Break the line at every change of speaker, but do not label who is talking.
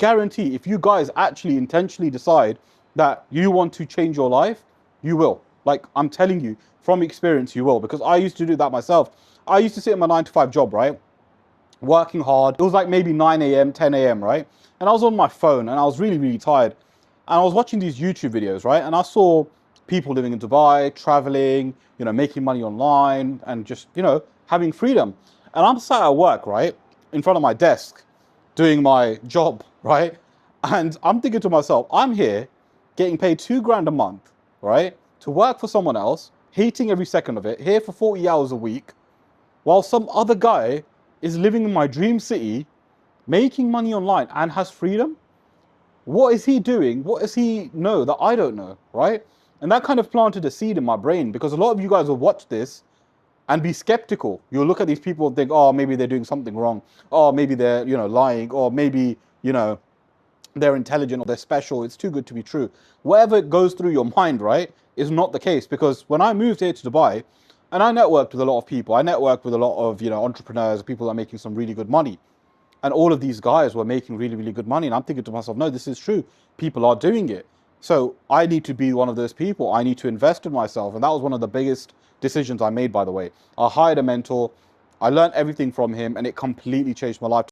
guarantee if you guys actually intentionally decide that you want to change your life, you will. Like, I'm telling you from experience, you will, because I used to do that myself. I used to sit in my 9 to 5 job, right? Working hard. It was like maybe 9 a.m., 10 a.m., right? And I was on my phone and I was really, really tired. And I was watching these YouTube videos, right? And I saw people living in Dubai, traveling, you know, making money online and just, you know, having freedom. And I'm sat at work, right? In front of my desk, doing my job, right? And I'm thinking to myself, I'm here getting paid 2 grand a month, right? To work for someone else, hating every second of it, here for 40 hours a week, while some other guy is living in my dream city, making money online and has freedom. What is he doing? What does he know that I don't know, right? And that kind of planted a seed in my brain, because a lot of you guys will watch this and be skeptical. You'll look at these people and think, oh, maybe they're doing something wrong. Oh, maybe they're, you know, lying. Or maybe, you know, they're intelligent or they're special. It's too good to be true. Whatever goes through your mind, right, is not the case. Because when I moved here to Dubai, and I networked with a lot of people, I networked with a lot of, you know, entrepreneurs, people that are making some really good money. And all of these guys were making really, really good money. And I'm thinking to myself, no, this is true. People are doing it. So I need to be one of those people. I need to invest in myself. And that was one of the biggest decisions I made, by the way. I hired a mentor. I learned everything from him and it completely changed my life.